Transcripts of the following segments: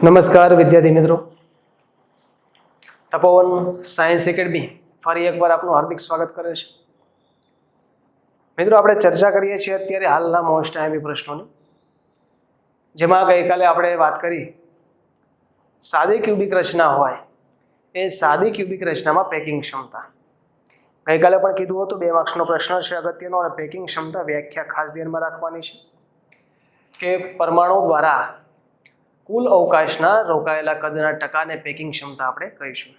નમસ્કાર વિદ્યાર્થી મિત્રો, તપોવન સાયન્સ એકેડમી ફરી એકવાર આપનું હાર્દિક સ્વાગત કરે છે. મિત્રો, આપણે ચર્ચા કરીએ છીએ અત્યારે હાલના મોસ્ટ આઈએમપી પ્રશ્નોની, જેમાં ગઈકાલે આપણે વાત કરી સાદી ક્યુબિક રચના હોય એ સાદી ક્યુબિક રચનામાં પેકિંગ ક્ષમતા. ગઈકાલે પણ કીધું હતું 2 માર્ક્સનો પ્રશ્ન છે અગત્યનો, અને પેકિંગ ક્ષમતા વ્યાખ્યા ખાસ ધ્યાનમાં રાખવાની છે કે પરમાણુ દ્વારા કુલ અવકાશના રોકાયેલા કદના ટકાને પેકિંગ ક્ષમતા આપણે કહીશું.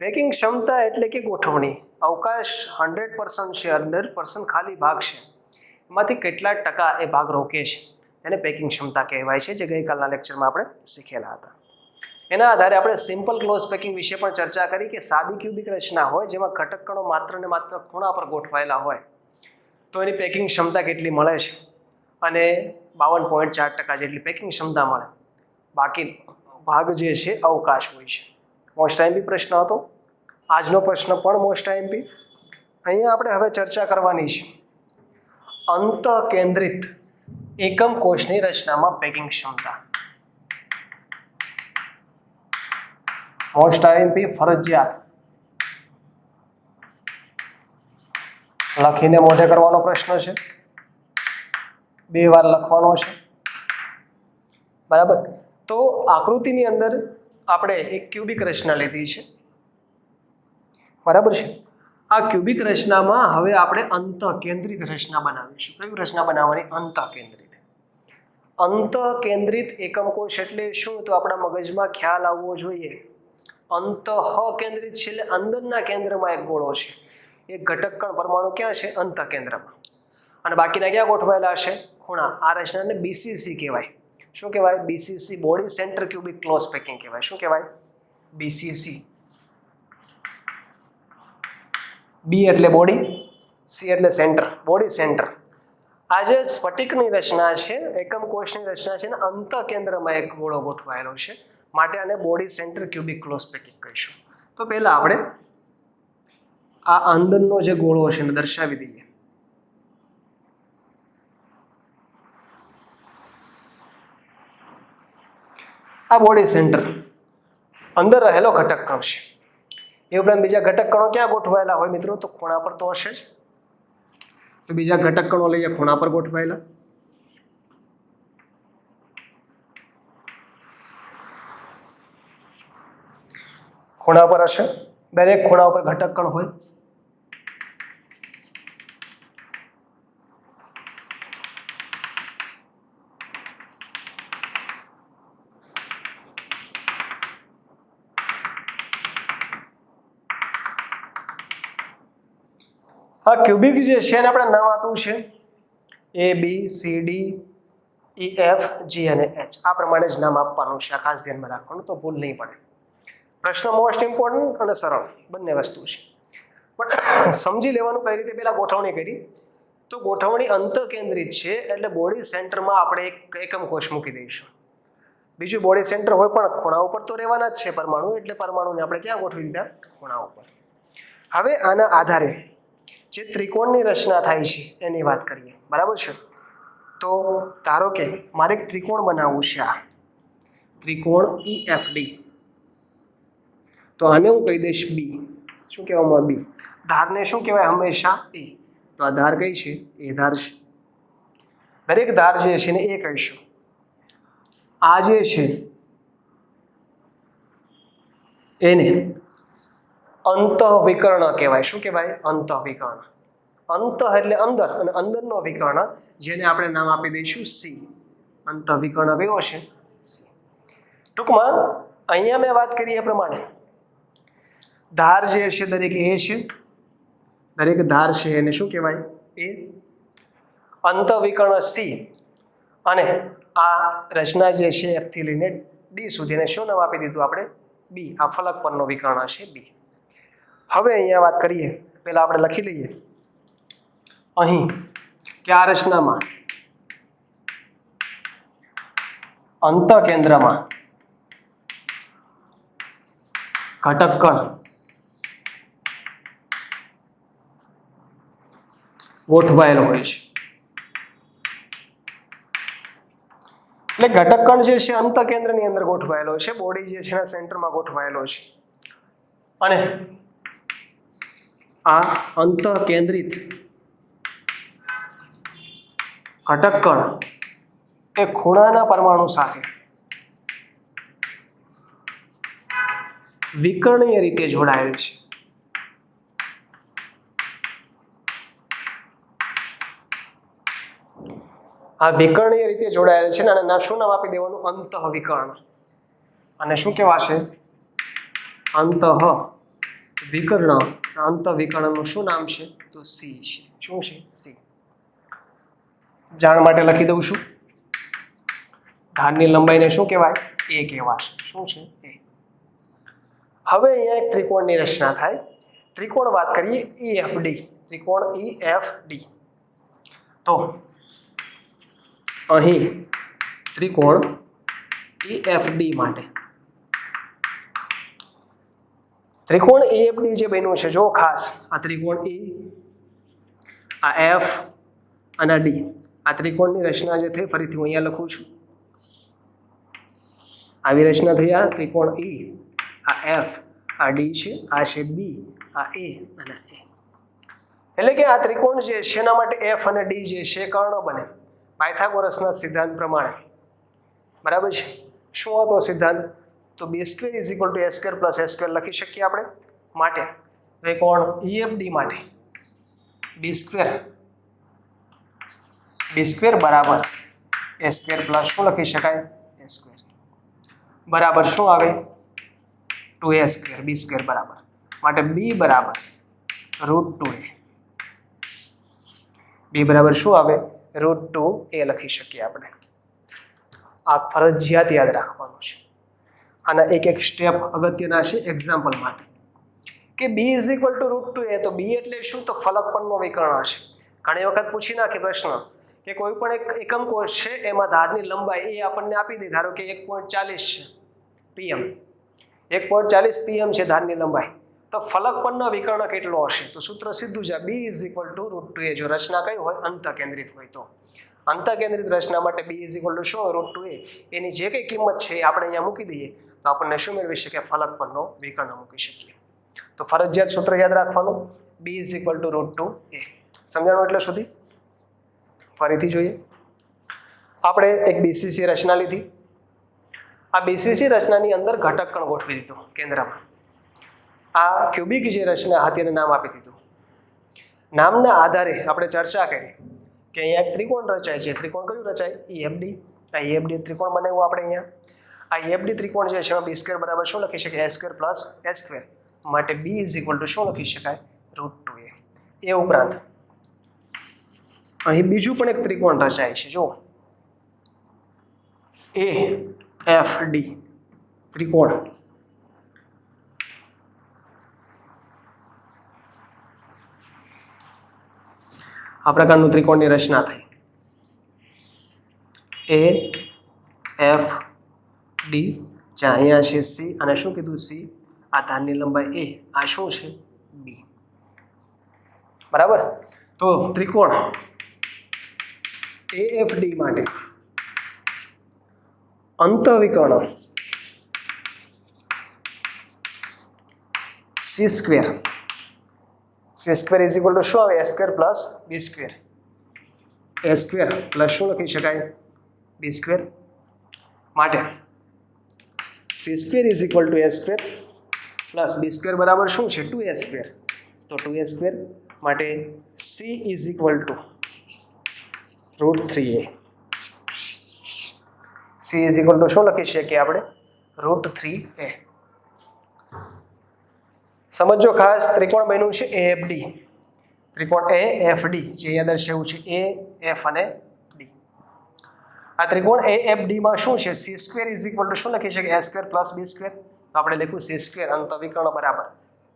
પેકિંગ ક્ષમતા એટલે કે ગોઠવણી. અવકાશ 100% છે, 100% ખાલી ભાગ છે, એમાંથી કેટલા ટકા એ ભાગ રોકે છે એને પેકિંગ ક્ષમતા કહેવાય છે, જે ગઈકાલના લેક્ચરમાં આપણે શીખેલા હતા. એના આધારે આપણે સિમ્પલ ક્લોઝ પેકિંગ વિશે પણ ચર્ચા કરી કે સાદી ક્યુબિક રચના હોય જેમાં ઘટક કણો માત્ર ને માત્ર ખૂણા પર ગોઠવાયેલા હોય તો એની પેકિંગ ક્ષમતા કેટલી મળે છે, અને 52.4% જેટલી પેકિંગ ક્ષમતા મળે. બાકી ભાગ જે છે અવકાશ હોય છે. મોસ્ટ આઈએમપી પ્રશ્ન હતો. આજનો પ્રશ્ન પણ મોસ્ટ આઈએમપી. અહીંયા આપણે હવે ચર્ચા કરવાની છે અંતઃકેન્દ્રિત એકમ કોષની રચનામાં પેકિંગ ક્ષમતા. મોસ્ટ આઈએમપી ફરજિયાત લખીને મોઢે કરવાનો પ્રશ્ન છે, 2 વાર લખવાનો છે, બરાબર. તો આકૃતિની અંદર આપણે એક ક્યુબિક રચના લીધી છે, બરાબર છે. આ ક્યુબિક રચનામાં હવે આપણે અંતઃકેન્દ્રિત રચના બનાવીશું. કઈ રચના બનાવવાની? અંતઃકેન્દ્રિત. અંતઃકેન્દ્રિત એકમ કોષ એટલે શું? તો આપણા મગજમાં ખ્યાલ આવવો જોઈએ. અંતઃકેન્દ્રિત છે એટલે અંદરના કેન્દ્રમાં એક ગોળો છે. એક ઘટક કણ પરમાણુ ક્યાં છે? અંતઃકેન્દ્રમાં. અને બાકીના ક્યાં ગોઠવાયેલા છે? ખૂણા. આ રચનાને બીસીસી કહેવાય. શું કહેવાય? BCC, body centre cubic close packing કહેવાય. શું કહેવાય? બીસીસી. બી એટલે બોડી, સી એટલે સેન્ટર, બોડી સેન્ટર. આ જે સ્ફટિકની રચના છે, એકમ કોષની રચના છે, ને અંતઃકેન્દ્રમાં એક ગોળો ગોઠવાયેલો છે, માટે આને body centre cubic close packing કહીશું. તો પહેલા આપણે આ અંદરનો જે ગોળો છે એને દર્શાવી દઈએ. આ બોડી સેન્ટર અંદર રહેલો ઘટક કણ છે. એ ઉપરાંત બીજા ઘટક કણો ક્યાં ગોઠવાયેલા હોય મિત્રો? તો ખૂણા પર તો હશે જ. તો બીજા ઘટક કણો લઈએ ખૂણા પર ગોઠવાયેલા. ખૂણા પર હશે, દરેક ખૂણા ઉપર ઘટક કણ હોય. આ ક્યુબિક જે છે એને આપણે નામ આપ્યું છે ABCDEFG અને H. આ પ્રમાણે જ નામ આપવાનું છે. આ ખાસ ધ્યાનમાં રાખવાનું, તો ભૂલ નહીં પડે. પ્રશ્ન મોસ્ટ ઇમ્પોર્ટન્ટ અને સરળ બંને વસ્તુ છે, પણ સમજી લેવાનું કઈ રીતે. પહેલા ગોઠવણી કરી તો ગોઠવણી અંતઃકેન્દ્રિત છે એટલે બોડી સેન્ટરમાં આપણે એક એકમ કોષ મૂકી દઈશું. બીજું બોડી સેન્ટર હોય પણ ખૂણા ઉપર તો રહેવાના જ છે પરમાણુ, એટલે પરમાણુને આપણે ક્યાં ગોઠવી દીધા? ખૂણા ઉપર. હવે આના આધારે જે ત્રિકોણની રચના થાય છે એની વાત કરીએ, બરાબર છે. તો ધારો કે મારે એક ત્રિકોણ બનાવવું છે, આ ત્રિકોણ EFD. તો આને હું કહી દઈશ બી. શું કહેવામાં? બી. ધારને શું કહેવાય? હંમેશા એ. તો આ ધાર કઈ છે? એ ધાર છે. દરેક ધાર જે છે ને એ કહીશું. આ જે છે એને અંતઃવિકર્ણ કહેવાય. શું કહેવાય? અંતઃવિકર્ણ. અંતઃ એટલે અંદર, અને અંદરનો વિકર્ણ જેને આપણે નામ આપી દઈશું સી. અંતઃવિકર્ણ કયો છે? સી. ટૂંકમાં અહીંયા મેં વાત કરી એ પ્રમાણે ધાર જે છે દરેક એ છે, દરેક ધાર છે એને શું કહેવાય? એ. અંતઃવિકર્ણ સી, અને આ રચના જે છે F થી લઈને ડી સુધી, એને શું નામ આપી દીધું આપણે? બી. આ ફલક પરનો વિકર્ણ છે બી. હવે અહીંયા વાત કરીએ, પહેલા આપણે લખી લઈએ અહીં કે આ રચનામાં અંતઃકેન્દ્રમાં ઘટક કણ ગોઠવાયેલો હોય છે. એટલે ઘટકકણ જે છે અંતકેન્દ્રની અંદર ગોઠવાયેલો છે, બોડી જે છે એના સેન્ટરમાં ગોઠવાયેલો છે, અને આ અંતકેન્દ્રિત ઘટકકણ એ ખૂણાના પરમાણુ સાથે વિકર્ણીય રીતે જોડાયેલ છે. આ વિકર્ણીય રીતે જોડાયેલ છે અને શું નામ આપી દેવાનું? અંતઃવિકર્ણ. અને શું કહેવાશે? અંતઃવિકર્ણ. અંતઃવિકર્ણનું શું નામ છે? તો સી છે. શું છે? સી. જાણ માટે લખી દઉં છું. ધારની લંબાઈને શું કહેવાય? એ કહેવાશે. શું છે? એ. હવે અહીંયા એક ત્રિકોણની રચના થાય. ત્રિકોણ વાત કરીએ EFD. ત્રિકોણ EFD. તો અહીં ત્રિકોણ EFD માટે ત્રિકોણ EFD જે બન્યું છે, જો ખાસ આ ત્રિકોણ E, આ F અને D, આ ત્રિકોણની રચના જે થઈ, ફરીથી હું અહીંયા લખું છું. આવી રચના થઈ. આ ત્રિકોણ E, આ F, આ D છે, આ છે B, આ A અને A. એટલે કે આ ત્રિકોણ જે છે એના માટે F અને D જે છે કર્ણ બને પાયથાગોરસના સિદ્ધાંત પ્રમાણે. બરાબર છે? શું હતો સિદ્ધાંત? તો b² = a² + a² લખી શકીએ આપણે. માટે ત્રિકોણ EFD માટે b² બરાબર a² + શું લખી શકાય? a² બરાબર શું આવે? 2a² b² બરાબર. માટે b બરાબર √2a. b બરાબર શું આવે? √2a લખી શકીએ આપણે. આ ફરજિયાત યાદ રાખવાનું છે. આના એક એક સ્ટેપ અગત્યના છે એક્ઝામ્પલ માટે. કે b = √2a, તો b એટલે શું? તો ફલક પરનો વિકર્ણ છે. ઘણી વખત પૂછી નાખે પ્રશ્ન કે કોઈ પણ એક એકમ કોષ છે, એમાં ધારની લંબાઈ એ આપણને આપી દે. ધારો કે 1.40 છે pm, 1.40 pm છે ધારની લંબાઈ, તો ફલક પરનો વિકર્ણ કેટલો હશે? તો સૂત્ર સીધું છે, b = √2a. જો રચના કઈ હોય? અંતકેન્દ્રિત હોય તો. અંતકેન્દ્રિત રચના માટે b = શું? √2a. એની જે કંઈ કિંમત છે આપણે અહીંયા મૂકી દઈએ તો આપણને શું મેળવી શકીએ? ફલક પરનો વિકર્ણ મૂકી શકીએ. તો ફરજિયાત સૂત્ર યાદ રાખવાનું, b = √2a. સમજાણું એટલે સુધી? ફરીથી જોઈએ. આપણે એક BCC રચના લીધી. આ BCC રચનાની અંદર ઘટકકણ ગોઠવી દીધું કેન્દ્રમાં. આ ક્યુબિક જે રચના હતી એને નામ આપી દીધું. નામના આધારે આપણે ચર્ચા કરી કે અહીંયા એક ત્રિકોણ રચાય છે. ત્રિકોણ કયું રચાય? EFD. આ EFD ત્રિકોણ બનાવ્યું આપણે અહીંયા. આ EFD ત્રિકોણ જે છે b² બરાબર શું લખી શકાય? a² + a². માટે b = શું લખી શકાય? √2a. એ ઉપરાંત અહીં બીજું પણ એક ત્રિકોણ રચાય છે. જો AFD ત્રિકોણ. આ પ્રકારનું ત્રિકોણની રચના થઈ. AFD, જ્યાં અહીંયા છે C અને શું કીધું? C. આ ધારની લંબાઈ a, આ શું છે? b. બરાબર. તો ત્રિકોણ AFD માટે અંતઃવિકર્ણ c². c² = શું આવે? a² + b². a² + શું લખી શકાય? b². માટે c² = a² + b² બરાબર શું છે? 2a². તો 2a². માટે c = √3a. c = શું લખી શકીએ આપણે? √3a. સમજો ખાસ. ત્રિકોણ બન્યું છે AFD. ત્રિકોણ AFD જે અહીંયા દર્શાવ્યું છે A, F અને D. આ ત્રિકોણ AFD માં શું છે? c² = શું લખી શકીએ? a² + b². તો આપણે લખ્યું c² અંતઃવિકર્ણ બરાબર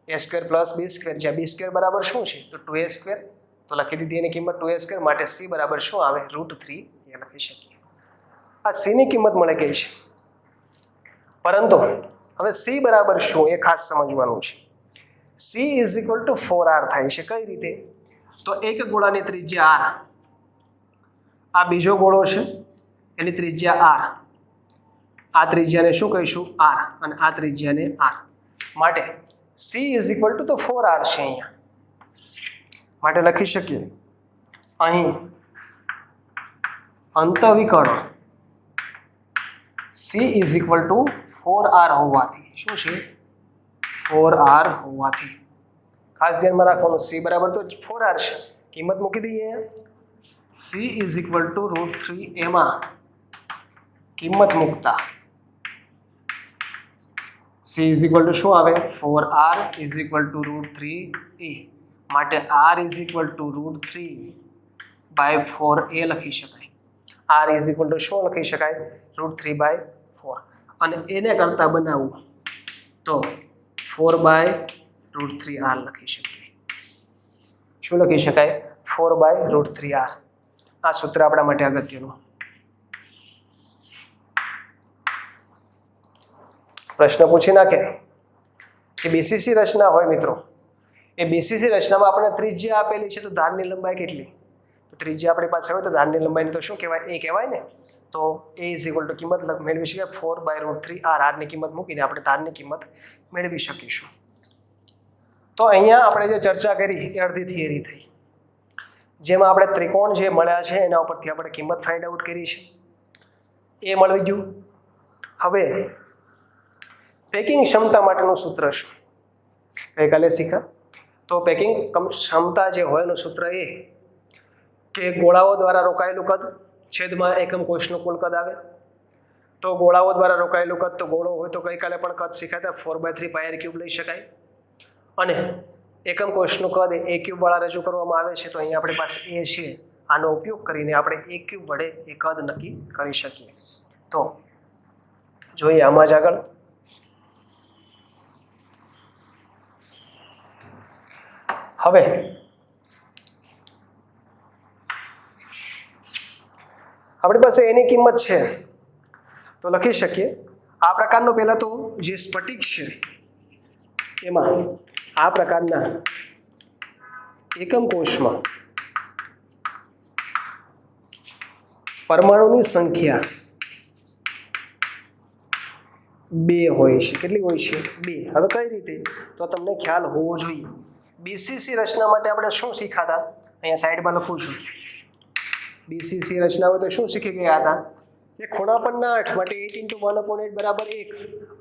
a² + b². જ્યાં b² બરાબર શું છે? તો 2a². તો લખી દીધી એની કિંમત 2a². માટે c બરાબર શું આવે? √3a લખી શકીએ. આ c ની કિંમત મળે ગઈ છે. પરંતુ હવે c બરાબર શું એ ખાસ સમજવાનું છે. c = 4r થાય છે. કઈ રીતે? તો એક ગોળાની ત્રિજ્યા r, આ બીજો ગોળો છે એની ત્રિજ્યા આર, આ ત્રિજ્યાને શું કહીશું આર, અને આ ત્રિજ્યાને આર. માટે સી ઇઝ ઇક્વલ ટુ તો 4r છે અહીંયા. માટે લખી શકીએ અહીં અંતઃવિકર્ણ C is equal to 4r હોવાથી, શું છે 4r હોવાથી ખાસ ધ્યાનમાં રાખવાનું સી બરાબર તો 4r છે, કિંમત મૂકી દઈએ. સી ઇઝ ઇક્વલ ટુ √3 એમાં કિંમત મૂકતા સી ઇઝ ઇક્વલ ટુ શું આવે 4r is equal two √3a. માટે r is equal two √3/4a લખી શકાય. r ઇઝ ઇક્વલ ટુ શું લખી શકાય √3/4. અને એને કરતા બનાવવું તો 4/√3r લખી શકાય. શું લખી શકાય 4/√3r. આ સૂત્ર આપણા માટે અગત્યનું. પ્રશ્ન પૂછી નાખે કે બીસીસી રચના હોય મિત્રો, એ બીસીસી રચનામાં આપણે ત્રિજ્યા આપેલી છે તો ધારની લંબાઈ કેટલી? તો ત્રિજ્યા આપણી પાસે હોય તો ધારની લંબાઈને તો શું કહેવાય એ કહેવાય ને. તો એ ઇઝ ઇક્વલ ટુ કિંમત મેળવી શકીએ 4/√3r. આરની કિંમત મૂકીને આપણે ધારની કિંમત મેળવી શકીશું. તો અહીંયા આપણે જે ચર્ચા કરી એ અડધી થિયરી થઈ, જેમાં આપણે ત્રિકોણ જે મળ્યા છે એના ઉપરથી આપણે કિંમત ફાઇન્ડ આઉટ કરી છે, એ મળી ગયું. હવે પેકિંગ ક્ષમતા માટેનું સૂત્ર શું ગઈકાલે શીખ્યા. તો પેકિંગ ક્ષમતા જે હોય એનું સૂત્ર એ કે ગોળાઓ દ્વારા રોકાયેલું કદ છેદમાં એકમ કોષનું કુલ કદ આવે. તો ગોળાઓ દ્વારા રોકાયેલું કદ, તો ગોળો હોય તો ગઈકાલે પણ કદ શીખ્યા હતા 4/3πr³ લઈ શકાય. અને એકમ કોષનું કદ એ ક્યુબ વાળા રજૂ કરવામાં આવે છે. તો અહીંયા આપણી પાસે એ છે, આનો ઉપયોગ કરીને આપણે એ ક્યુબ વડે એ કદ નક્કી કરી શકીએ. તો જોઈએ આમાં જ આગળ. હવે આપણી પાસે એની કિંમત છે તો લખી શકીએ આ પ્રકારનો. પહેલા તો જે સ્ફટિક છે એમાં આ પ્રકારના એકમ કોષમાં પરમાણુની સંખ્યા 2 હોય છે. કેટલી હોય છે 2. હવે કઈ રીતે તો તમને ખ્યાલ હોવો જોઈએ. બીસીસી રચના માટે આપણે શું શીખ્યા હતા, અહીંયા સાઈડમાં લખું છું. બીસીસી રચના હોય તો શું શીખી ગયા હતા કે ખૂણા પરના 8 માટે 8 × 1/8 બરાબર 1.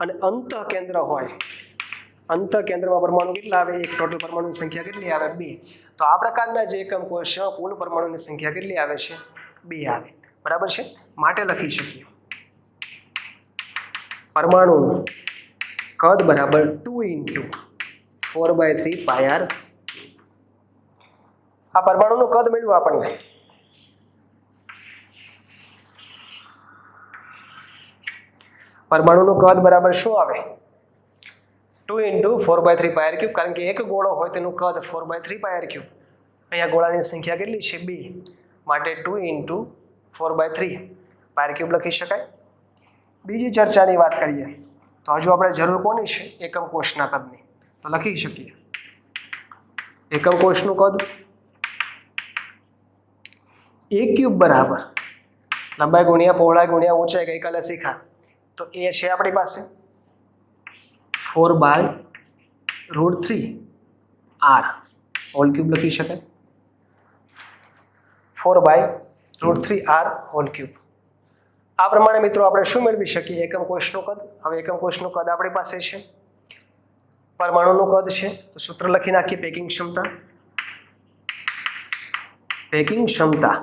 અને અંતઃ કેન્દ્ર હોય, અંતઃ કેન્દ્રમાં પરમાણુ કેટલા આવે 1. ટોટલ પરમાણુની સંખ્યા કેટલી આવે 2. તો આ પ્રકારના જે એકમ કોષ કુલ પરમાણુની સંખ્યા કેટલી આવે છે 2 આવે. બરાબર છે. માટે લખી શકીએ પરમાણુનું કદ બરાબર 2 × 4/3πr. આ પરમાણુનું કદ મળ્યું આપણને. પરમાણુનું કદ બરાબર શું આવે 2 × 4/3πr³. કારણ કે એક ગોળો હોય તેનું કદ 4/3πr³. અહીંયા ગોળાની સંખ્યા કેટલી છે 2. માટે 2 × 4/3πr³ લખી શકાય. બીજી ચર્ચાની વાત કરીએ તો હજુ આપણે જરૂર કોની છે એકમ કોષના કદની. તો લખી શકીએ એકમ કોષનું કદ a³ બરાબર લંબાઈ ગુણ્યા પહોળાઈ ગુણ્યા ઊંચાઈ ગઈકાલે શીખા. તો એ છે આપણી પાસે 4/√3r હોલ ક્યુબ લખી શકાય. 4/√3r hall cube. આ પ્રમાણે મિત્રો આપણે શું મેળવી શકીએ એકમ કોષનું કદ. હવે એકમ કોષનું કદ આપણી પાસે છે, પરમાણુનું કદ છે, તો સૂત્ર લખી નાખીએ પેકિંગ ક્ષમતા. પેકિંગ ક્ષમતા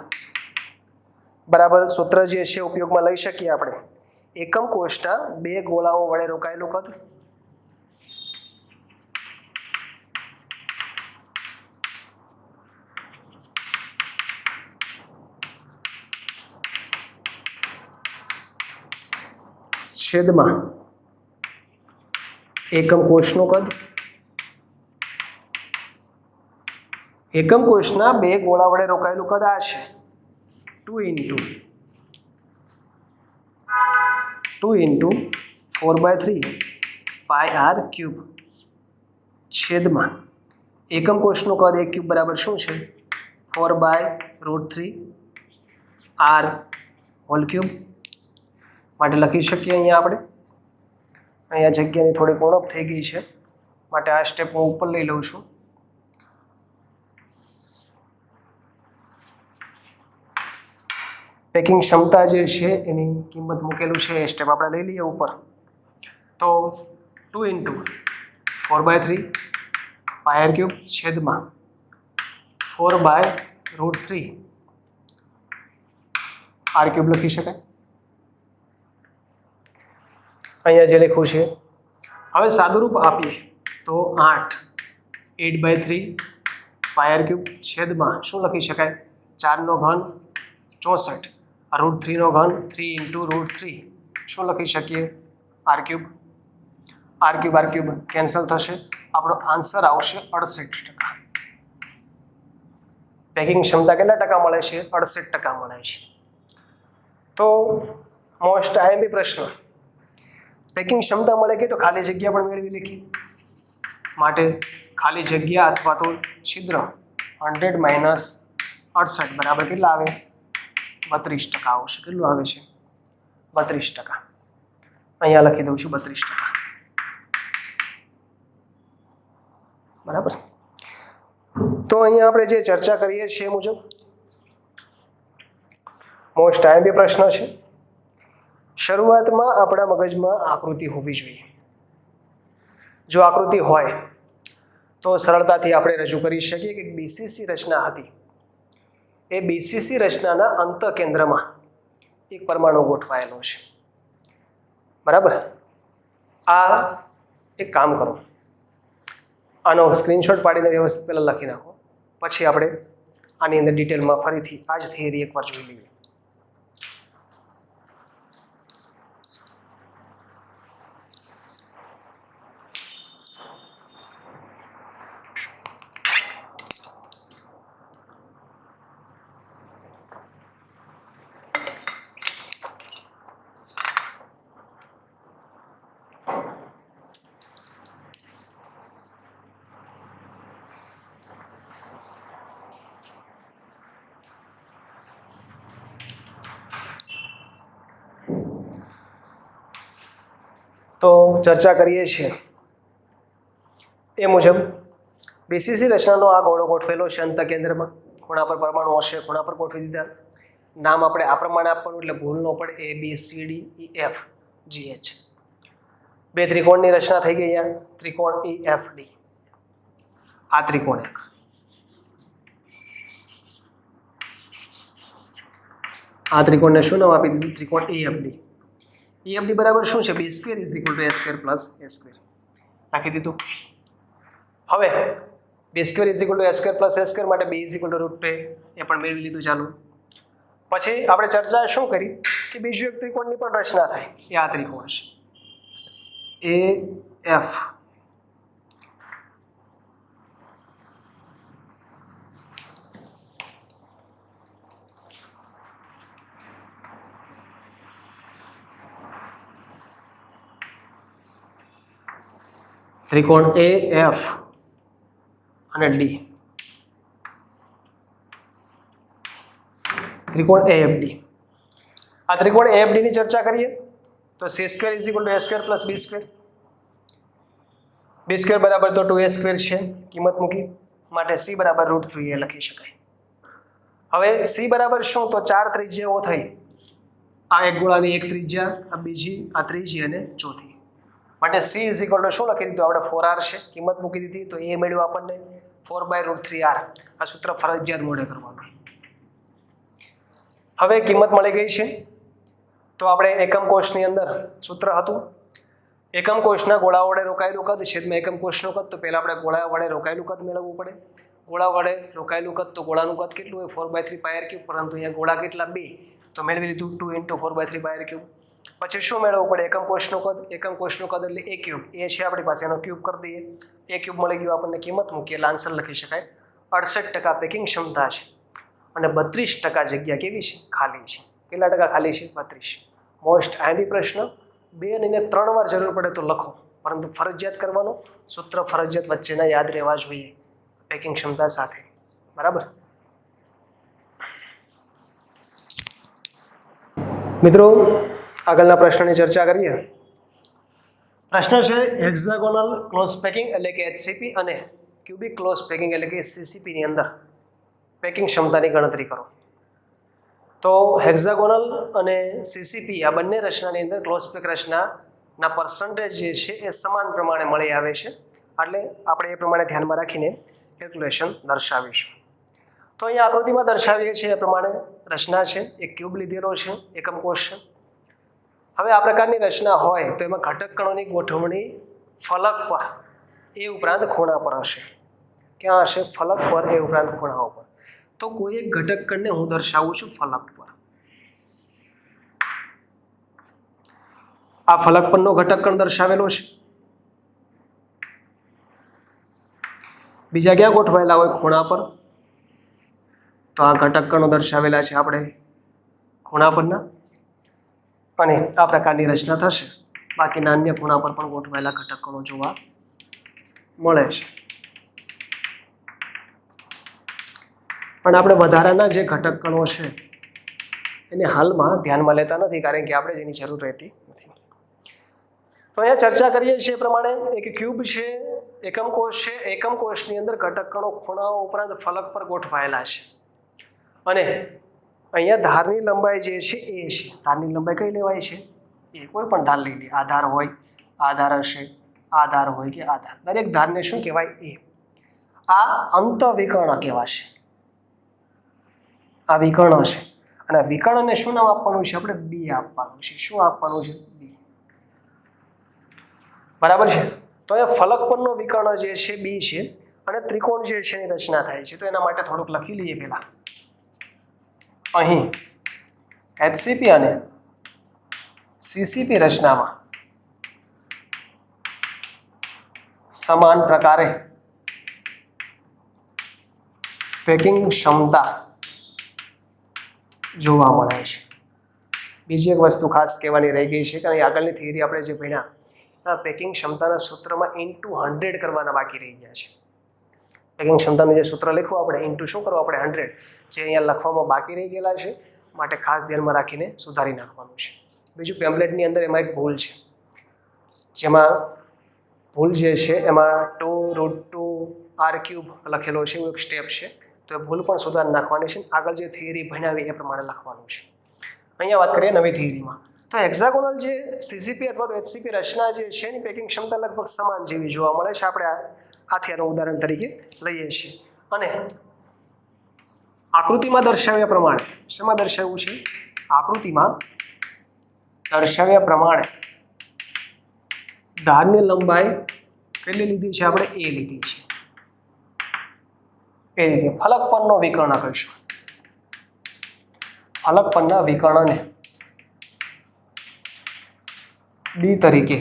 બરાબર સૂત્ર જે છે ઉપયોગમાં લઈ શકીએ આપણે એકમ કોષના 2 ગોળાઓ વડે રોકાયેલું કદ છેદમાં એકમ કોષનું કદ. એકમ કોષના 2 ગોળા વડે રોકાયેલું કદ આ છે 2 × 4/3πr³ છેદમાં એકમ કોષનું કદ a³ બરાબર શું છે 4/√3r હોલ ક્યુબ માટે લખી શકીએ અહીંયા આપણે. અહીંયા જગ્યાની થોડીક ઉણપ થઈ ગઈ છે માટે આ સ્ટેપ હું ઉપર લઈ લઉં છું. પેકિંગ ક્ષમતા જે છે એની કિંમત મૂકેલું છે એ સ્ટેપ આપણે લઈ લઈએ ઉપર. તો 2 × 4/3 પાયર ક્યુબ છેદમાં 4/√3 આર ક્યુબ લખી શકાય. અહીંયા જે લખ્યું છે હવે સાદુરૂપ આપીએ તો 8/3 પાયર ક્યુબ છેદમાં શું લખી શકાય 4 નો ઘન 64 √3 નો ઘન 3 × √3 શું લખી શકીએ R cube. R cube cancel થશે. આપણો આન્સર આવશે 68%. પેકિંગ ક્ષમતા કેટલા ટકા મળે છે 68% મળે છે. તો મોસ્ટ આઈએમપી પ્રશ્ન પેકિંગ ક્ષમતા મળે કે તો ખાલી જગ્યા પણ મેળવી લખી માટે ખાલી જગ્યા અથવા તો છિદ્ર 100 - 68 બરાબર કેટલા આવે 32% આવશે. કેટલું આવે છે 32%. અહીંયા લખી દઉં છું 32%. બરાબર. તો અહીંયા આપણે જે ચર્ચા કરીએ છીએ એ મુજબ મોસ્ટ આઈએમપી પ્રશ્ન છે. શરૂઆતમાં આપણા મગજમાં આકૃતિ હોવી જોઈએ. જો આકૃતિ હોય તો સરળતાથી આપણે રજૂ કરી શકીએ કે બીસીસી રચના હતી. એ બીસીસી રચનાના અંત કેન્દ્રમાં એક પરમાણુ ગોઠવાયેલો છે. બરાબર. આ એક કામ કરો, આનો સ્ક્રીનશોટ પાડીને વ્યવસ્થિત પહેલાં લખી નાખો, પછી આપણે આની અંદર ડિટેલમાં ફરીથી આ જ થિયરી એકવાર જોઈ લઈએ. તો ચર્ચા કરીએ છીએ એ મુજબ બીસીસી રચનાનો આ ગોળો ગોઠવેલો છે અંત કેન્દ્રમાં. ખૂણા પર પરમાણુ હશે, ખૂણા પર ગોઠવી દીધા. નામ આપણે આ પ્રમાણે આપવાનું એટલે ભૂલ ન પડે. ABCDEF GH. બે ત્રિકોણની રચના થઈ ગઈ. અહીંયા ત્રિકોણ EFD. આ ત્રિકોણ એક, આ ત્રિકોણને શું નામ આપી દીધું ત્રિકોણ EFD. EFD બરાબર શું છે B² = A² + A². લખી દીધું. હવે B² = A² + A² માટે B = √2 એ પણ મેળવી લીધું. ચાલો પછી આપણે ચર્ચા શું કરી કે બીજું એક ત્રિકોણની પણ રચના થાય. એ આ ત્રિકોણ છે AF. ત્રિકોણ AF અને D. ત્રિકોણ AFD. આ ત્રિકોણ AFD ની ચર્ચા કરીએ તો C² = A² + B². B² બરાબર તો 2A² છે. કિંમત મૂકી માટે C બરાબર √3 એ લખી શકાય. હવે C બરાબર શું તો 4 ત્રિજ્યાઓ થઈ. આ એક ગોળાની એક ત્રિજ્યા, આ બીજી, આ ત્રીજી અને ચોથી. માટે C = શું લખી દીધું આપણે 4R છે. કિંમત મૂકી દીધી તો એ મળ્યું આપણને 4/√3R. આ સૂત્ર ફરજિયાત મોડે કરવાનું. હવે કિંમત મળી ગઈ છે તો આપણે એકમ કોષની અંદર સૂત્ર હતું એકમ કોષના ગોળા વડે રોકાયેલું કદ છેદમાં એકમ કોષનું કદ. તો પહેલાં આપણે ગોળા વડે રોકાયેલું કદ મેળવવું પડે. ગોળા વડે રોકાયેલું કદ તો ગોળાનું કદ કેટલું હોય 4/3 પાયર ક્યુબ, પરંતુ અહીંયા ગોળા કેટલા 2 તો મેળવી લીધું 2 × 4/3 પાયર ક્યુબ. પછી શું મેળવવું પડે એકમ કોષનું કદ. એકમ કોષનું કદ એટલે A³ એ છે આપણી પાસે, એનો ક્યુબ કરી દઈએ. A³ મળી ગયું આપણને. કિંમત મૂકીએ એટલે આન્સર લખી શકાય 68% પેકિંગ ક્ષમતા છે અને 32% જગ્યા કેવી છે ખાલી છે. કેટલા ટકા ખાલી છે 32. મોસ્ટ આઈએમપી પ્રશ્ન 2 અને 3 વાર જરૂર પડે તો લખો, પરંતુ ફરજિયાત કરવાનો. સૂત્ર ફરજિયાત વચ્ચેના યાદ રહેવા જોઈએ પેકિંગ ક્ષમતા સાથે. બરાબર. મિત્રો આગળના પ્રશ્નની ચર્ચા કરીએ. પ્રશ્ન છે હેક્ઝાગોનલ ક્લોઝ પેકિંગ એટલે કે HCP અને ક્યુબિક ક્લોઝ પેકિંગ એટલે કે CCP ની અંદર પેકિંગ ક્ષમતાની ગણતરી કરો. તો હેક્ઝાગોનલ અને CCP આ બંને રચનાની અંદર ક્લોઝ પેક રચનાના પર્સન્ટેજ જે છે એ સમાન પ્રમાણે મળી આવે છે. એટલે આપણે એ પ્રમાણે ધ્યાનમાં રાખીને કેલ્ક્યુલેશન દર્શાવીશું. તો અહીંયા આકૃતિમાં દર્શાવીએ છીએ એ પ્રમાણે રચના છે, એક ક્યુબ લીધેલો છે, એકમ કોષ છે. હવે આ પ્રકારની રચના હોય તો એમાં ઘટક કણોની ગોઠવણી ફલક પર એ ઉપરાંત ખૂણા પર હશે. ક્યાં હશે? ફલક પર એ ઉપરાંત ખૂણાઓ પર. તો કોઈ એક ઘટક કણને હું દર્શાવું છું ફલક પર. આ ફલક પરનો ઘટક કણ દર્શાવેલો છે. બીજા ક્યાં ગોઠવાયેલા હોય? ખૂણા પર. તો આ ઘટક કણો દર્શાવેલા છે આપણે ખૂણા પરના, અને આ પ્રકારની રચના થશે. બાકીના અન્ય ખૂણા પર પણ ગોઠવાયેલા ઘટક કણો જોવા મળે છે. પણ આપણે વધારાના જે ઘટક કણો છે એને હાલમાં ધ્યાનમાં લેતા નથી, કારણ કે આપણે જેની જરૂર રહેતી નથી. તો અહીંયા ચર્ચા કરીએ છીએ એ પ્રમાણે એક ક્યુબ છે, એકમ કોષ છે. એકમ કોષની અંદર ઘટક કણો ખૂણાઓ ઉપરાંત ફલક પર ગોઠવાયેલા છે. અને અહીંયા ધારની લંબાઈ જે છે એ છે. ધારની લંબાઈ કઈ લેવાય છે? એ કોઈ પણ ધાર લઈ લે. આધાર હોય, આધાર હશે, આધાર હોય કે આધાર. દરેક ધારને શું કહેવાય? એ. આ અંતઃવિકર્ણ કહેવાશે. આ વિકર્ણ છે. અને વિકર્ણને શું નામ આપવાનું છે? આપણે બી આપવાનું છે. શું આપવાનું છે? બી. બરાબર છે. તો એ ફલક પરનો વિકર્ણ જે છે બી છે, અને ત્રિકોણ જે છે એની રચના થાય છે. તો એના માટે થોડુંક લખી લઈએ પહેલા. અહીં HCP અને CCP રચનામાં સમાન પ્રકારે પેકિંગ ક્ષમતા જોવા મળે છે. બીજી એક વસ્તુ ખાસ કહેવાની રહી ગઈ છે, કારણ કે આગળની થિયરી આપણે જે ભણ્યા પેકિંગ ક્ષમતાના સૂત્રમાં ઇન્ટુ 100 કરવાના બાકી રહી ગયા છે. પેકિંગ ક્ષમતાનું જે સૂત્ર લખવું આપણે ઇન્ટુ શું કરવું આપણે 100, જે અહીંયા લખવામાં બાકી રહી ગયેલા છે, માટે ખાસ ધ્યાનમાં રાખીને સુધારી નાખવાનું છે. બીજું પેમ્પલેટની અંદર એમાં એક ભૂલ છે, જેમાં ભૂલ જે છે એમાં 2√2r³ લખેલો છે, એવું એક સ્ટેપ છે. તો એ ભૂલ પણ સુધારી નાખવાની છે. આગળ જે થિયરી ભણાવી એ પ્રમાણે લખવાનું છે. અહીંયા વાત કરીએ નવી થિયરીમાં. તો હેક્ઝાગોનલ જે CCP અથવા તો HCP રચના જે છે એની પેકિંગ ક્ષમતા લગભગ સમાન જેવી જોવા મળે છે. આપણે આથી આનું ઉદાહરણ તરીકે લઈએ છીએ. અને આકૃતિમાં દર્શાવ્યા પ્રમાણે, શેમાં દર્શાવ્યું છે? આકૃતિમાં દર્શાવ્યા પ્રમાણે ધારની લંબાઈ કેટલી લીધી છે? આપણે એ લીધી છે. એ રીતે ફલક પરનો વિકર્ણ કહીશું. ફલક પરના વિકર્ણને ડી તરીકે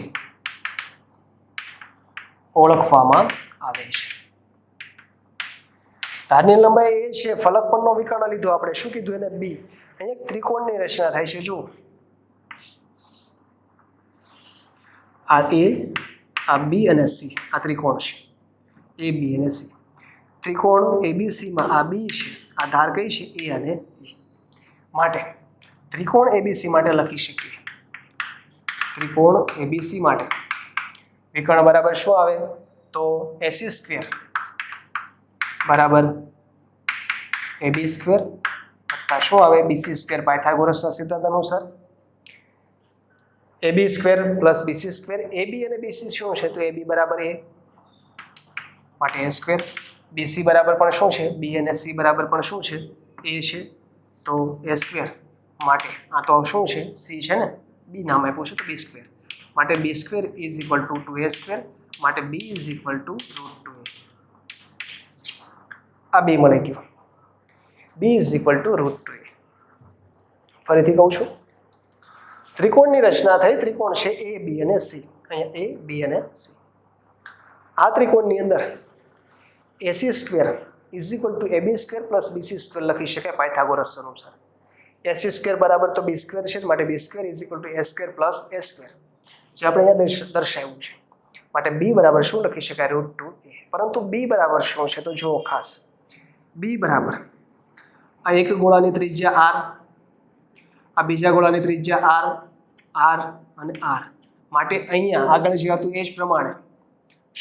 ઓળખવામાં આવે છે. ધારની લંબાઈ એ છે, ફલક પરનો વિકર્ણ લીધો આપણે, શું કીધું એને? બી. અહીંયા એક ત્રિકોણની રચના થાય છે. જુઓ, આ એ, આ બી અને સી, આ ત્રિકોણ છે. એ બી અને સી ત્રિકોણ ABCમાં આ બી છે, આ ધાર કઈ છે? એ અને એ. માટે ત્રિકોણ ABC માટે લખી શકીએ. ત્રિકોણ ABC માટે વિકર્ણ બરાબર શું આવે? તો AC² બરાબર AB² વત્તા શું આવે? BC² પાયથાગોરસના સિદ્ધાંત અનુસાર AB² પ્લસ BC². AB અને BC શું છે? તો AB બરાબર A માટે A². BC બરાબર પણ શું છે? B અને C બરાબર પણ શું છે? A છે. તો A² માટે આ તો શું છે? C છે ને, B નામ આપ્યું છે તો B² માટે B² = 2A². માટે B = √2A. આ બે મળી ગયું. B = √2A. ફરીથી કહું છું, ત્રિકોણની રચના થઈ. ત્રિકોણ છે A, B અને C. અહીંયા A, B અને C. આ ત્રિકોણની અંદર AC² = AB² પ્લસ BC² લખી શકાય પાયથાગોરસ અનુસાર. AC² બરાબર તો B² છે, માટે B² = A² પ્લસ A², જે આપણે અહીંયા દર્શાવ્યું છે. માટે B બરાબર શું લખી શકાય? √2A. પરંતુ B બરાબર શું છે? તો જુઓ ખાસ, B બરાબર આ એક ગોળાની ત્રિજ્યા R, આ બીજા ગોળાની ત્રિજ્યા આર, આર અને આર. માટે અહીંયા આગળ જે હતું એ જ પ્રમાણે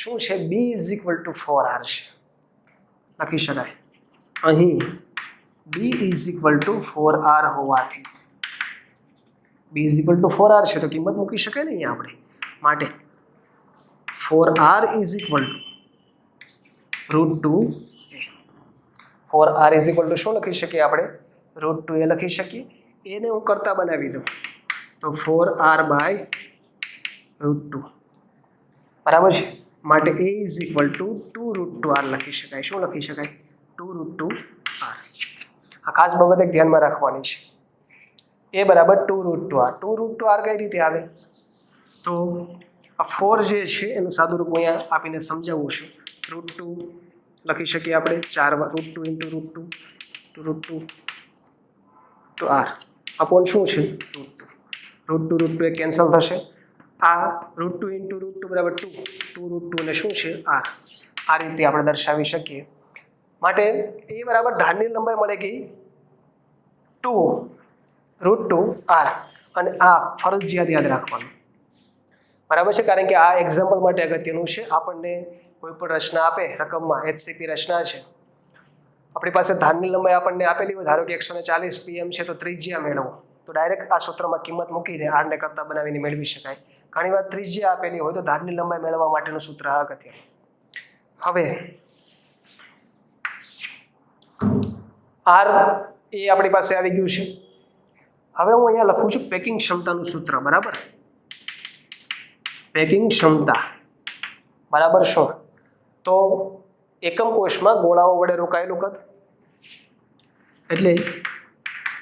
શું છે, b = 4r છે, લખી શકાય. અહીં b = 4r હોવાથી b = 4r છે તો કિંમત મૂકી શકાય ને અહીંયા આપણે. માટે 4r = √2a. 4r = શું લખી શકીએ આપણે, √2a લખી શકીએ. એને હું કરતા બનાવી દઉં તો 4r / √2 બરાબર છે. માટે a = 2√2r લખી શકાય. શું લખી શકાય, 2√2r. આ ખાસ બાબત એક ધ્યાનમાં રાખવાની છે. a = 2√2r. 2√2r કઈ રીતે આવે, તો આ 4 જે છે એનું સાદું રૂપ અહીંયા આપીને સમજાવું છું. √2 લખી શકીએ આપણે, 4 √2 × √2 તો r અપોન શું છે, √2 કેન્સલ થશે. આ √2 × √2 = 2, 2√2 અને શું છે, r. આ રીતે આપણે દર્શાવી શકીએ. માટે a બરાબર ધારની લંબાઈ મળે ગઈ 2√2r. અને આ ફરજિયાત યાદ રાખવાનું, બરાબર છે, કારણ કે આ એક્ઝામ્પલ માટે અગત્યનું છે. આપણને કોઈ પણ રચના આપે રકમમાં, HCP રચના છે, આપણી પાસે ધારની લંબાઈ આપણને આપેલી હોય, ધારો કે 140 pm છે, તો ત્રિજ્યા મેળવો તો ડાયરેક્ટ આ સૂત્રમાં કિંમત મૂકીને r ને કરતા બનાવીને મેળવી શકાય. ઘણીવાર ત્રિજ્યા આપેલી હોય તો ધારની લંબાઈ મેળવવા માટેનું સૂત્ર અગત્યનું. હવે r એ આપણી પાસે આવી ગયું છે. હવે હું અહીંયા લખું છું પેકિંગ ક્ષમતાનું સૂત્ર. બરાબર, પેકિંગ ક્ષમતા બરાબર શું, તો એકમ કોષમાં ગોળાઓ વડે રોકાયેલું કદ, એટલે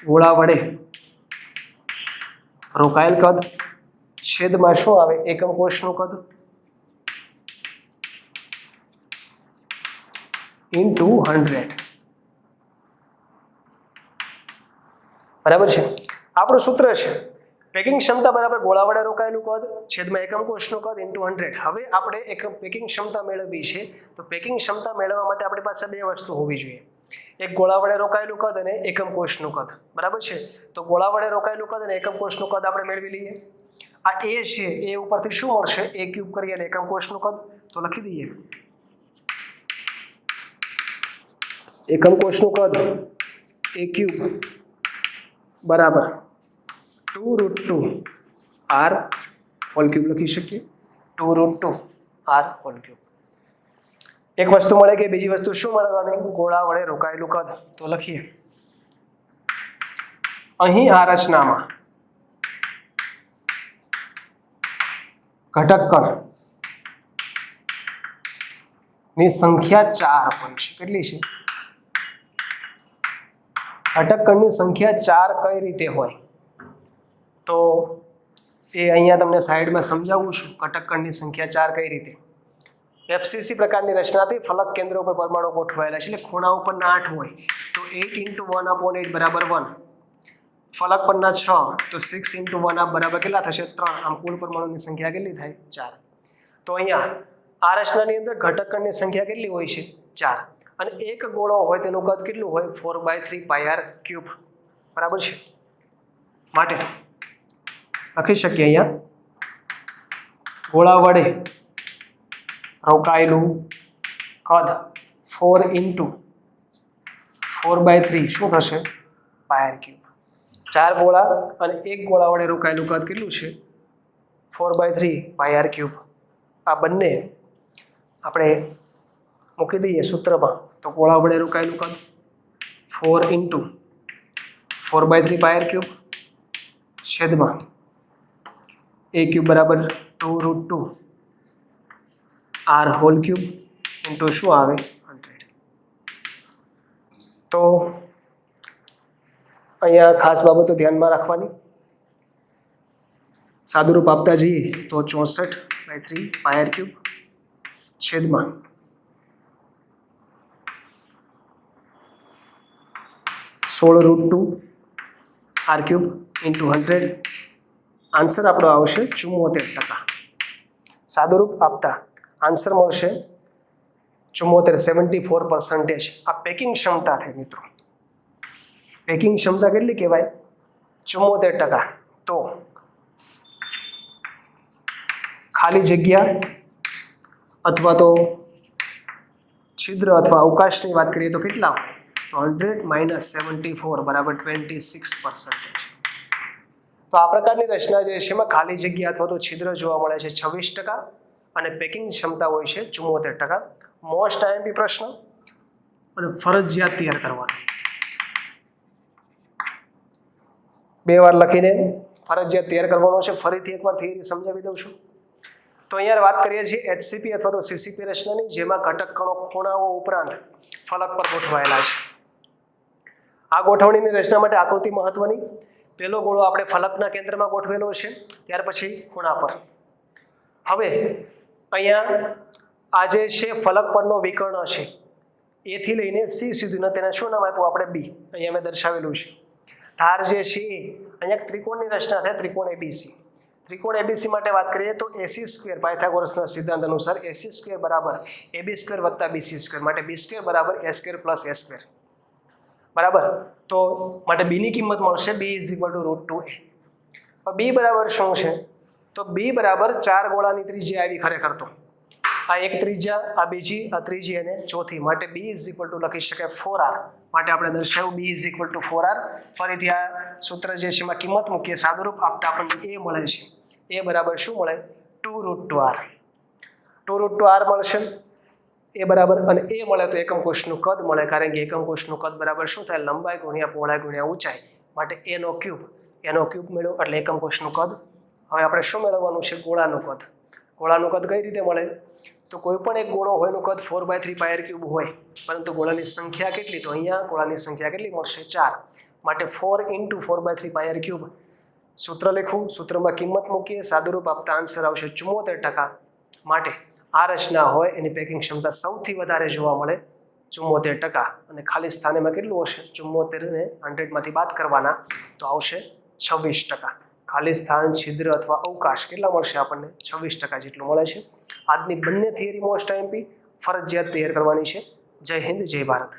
ગોળા વડે રોકાયેલ કદ છેદમાં શું આવે, એકમ કોષનું કદ × 100. બરાબર છે. આપણું સૂત્ર છે પેકિંગ ક્ષમતા બરાબર ગોળા વડે રોકાયેલું કદ છેદમાં એકમ કોષનું કદ × 100. હવે આપણે પેકિંગ ક્ષમતા મેળવવી છે, તો પેકિંગ ક્ષમતા મેળવવા માટે આપણી પાસે બે વસ્તુ હોવી જોઈએ, એક ગોળા વડે રોકાયેલું કદ અને એકમ કોષનું કદ. બરાબર છે. તો ગોળા વડે રોકાયેલું કદ અને એકમ કોષનું કદ આપણે મેળવી લઈએ. આ a છે, એ ઉપરથી શું મળશે, a³ કરીએ અને એકમ કોષનું કદ તો લખી દઈએ. એકમ કોષનું કદ a³ બરાબર 2√2r હોલ ક્યુબ લખી શકીએ, 2√2r². એક વસ્તુ મળે કે બીજી વસ્તુ શું મળવાની, ગોળા વડે રોકાયેલું કદ તો લખીએ. અહીં આ રચનામાં ઘટક કણ ની સંખ્યા 4 હોય છે. કેટલી છે, ઘટક કણની સંખ્યા 4 કઈ રીતે હોય, તો એ અહીંયા તમને સાઈડમાં સમજાવું છું. ઘટક કણની સંખ્યા 4 કઈ રીતે, FCC પ્રકારની રચનાથી ફલક કેન્દ્ર ઉપર પરમાણુ ગોઠવાયેલા છે, એટલે ખૂણા ઉપરના 8 હોય તો 8 × 1/8 બરાબર 1. ફલક પરના 6 તો 6 × 1 બરાબર કેટલા થશે, 3. આમ કુલ પરમાણુની સંખ્યા કેટલી થાય, 4. તો અહીંયા આ રચનાની અંદર ઘટક કણની સંખ્યા કેટલી હોય છે, 4. અને એક ગોળો હોય તેનું કદ કેટલું હોય, 4/3 πr³. બરાબર છે. માટે લખી શકીએ અહીંયા ગોળા વડે રોકાયેલું કદ 4 × 4/3 શું થશે, πr³. 4 ગોળા અને એક ગોળા વડે રોકાયેલું કદ કેટલું છે, 4/3 πr³. આ બંને આપણે મૂકી દઈએ સૂત્રમાં, તો ગોળા વડે રોકાયેલું કદ 4 × 4/3 πr³ છેદમાં a³ બરાબર 2√2r હોલ ક્યુબ ઇન્ટુ શું આવે 100. તો અહીંયા ખાસ બાબતો ધ્યાનમાં રાખવાની. સાદુરૂપ આપતા જઈએ તો 64/3 πr³ છેદમાં 16√2r³ ઇન્ટુ 100. આન્સર આપણો આવશે 74%. સાદુરૂપ આપતા આન્સર મળશે 74% આ પેકિંગ ક્ષમતા થઈ મિત્રો. પેકિંગ ક્ષમતા કેટલી કહેવાય, 74%, તો ખાલી જગ્યા અથવા તો છિદ્ર અથવા અવકાશની વાત કરીએ તો કેટલા? તો 100 - 74 બરાબર 26%. તો આ પ્રકારની રચના જે છે એમાં ખાલી જગ્યા અથવા તો છિદ્ર જોવા મળે છે 26% અને પેકિંગ ક્ષમતા હોય છે 74%. મોસ્ટ આઈએમપી પ્રશ્ન અને ફરજિયાત તૈયાર કરવાનો. 2 વાર લખીને ફરજિયાત તૈયાર કરવાનો છે. ફરીથી એકવાર થિયરી સમજાવી દઉં છું. તો અહીંયા વાત કરીએ છીએ HCP અથવા તો CCP રચનાની, જેમાં ઘટક કણો ખૂણાઓ ઉપરાંત ફલક પર ગોઠવાયેલા છે. આ ગોઠવણીની રચના માટે આકૃતિ મહત્વની. પહેલો ગોળો આપણે ફલકના કેન્દ્રમાં ગોઠવેલો છે, ત્યાર પછી ખૂણા પર. હવે અહીંયા આ જે છે ફલક પરનો વિકર્ણ છે, A થી લઈને C સુધીનો, તેને શું નામ આપ્યું આપણે? B. અહીંયા મેં દર્શાવેલું છે. ધાર જે છે એ અહીંયા ત્રિકોણની રચના થાય, ત્રિકોણ ABC. ત્રિકોણ ABC માટે વાત કરીએ તો AC² પાયથાગોરસના સિદ્ધાંત અનુસાર AC² બરાબર AB² વત્તા BC², માટે B² બરાબર A² પ્લસ A². બરાબર. તો માટે B ની કિંમત મળશે B = √2a. B બરાબર શું છે? તો B બરાબર 4 ગોળાની ત્રિજ્યા આવી ખરેખર તો. આ એક ત્રિજ્યા, આ બીજી, આ ત્રીજી અને ચોથી, માટે B = લખી શકાય 4r. માટે આપણે દર્શાવ્યું B = 4r. ફરીથી આ સૂત્ર જે છે એમાં કિંમત મૂકીએ, સાદુરૂપ આપતા આપણને A મળે છે. A બરાબર શું મળે? 2√2r. 2√2r મળશે. A બરાબર, અને A મળે તો એકમ કોષનું કદ મળે, કારણ કે એકમ કોષનું કદ બરાબર શું થાય? લંબાઈ ગુણ્યા પહોળાઈ ગુણ્યા ઊંચાઈ, માટે A ક્યુબ મેળવ્યો એટલે એકમ કોષનું કદ. હવે આપણે શું મેળવવાનું છે? ગોળાનું કદ. ગોળાનું કદ કઈ રીતે મળે? તો કોઈ પણ એક ગોળો હોય એનું કદ 4/3πr³ હોય, પરંતુ ગોળાની સંખ્યા કેટલી? તો અહીંયા ગોળાની સંખ્યા કેટલી મળશે? 4. માટે 4 × 4/3πr³. સૂત્ર લખવું, સૂત્રમાં કિંમત મૂકીએ, સાદુરૂપ આપતા આન્સર આવશે 74%. માટે આ રચના હોય એની પેકિંગ ક્ષમતા સૌથી વધારે જોવા મળે 74%. અને ખાલી સ્થાન એમાં કેટલું હશે? 74 ને 100 માંથી બાદ કરવાના તો આવશે 26%. ખાલી સ્થાન, છિદ્ર અથવા અવકાશ કેટલા મળશે આપણને? 26% જેટલું મળે છે. આજની બંને થિયરી મોસ્ટ આઈએમપી ફરજિયાત તૈયાર કરવાની છે. જય હિન્દ, જય ભારત.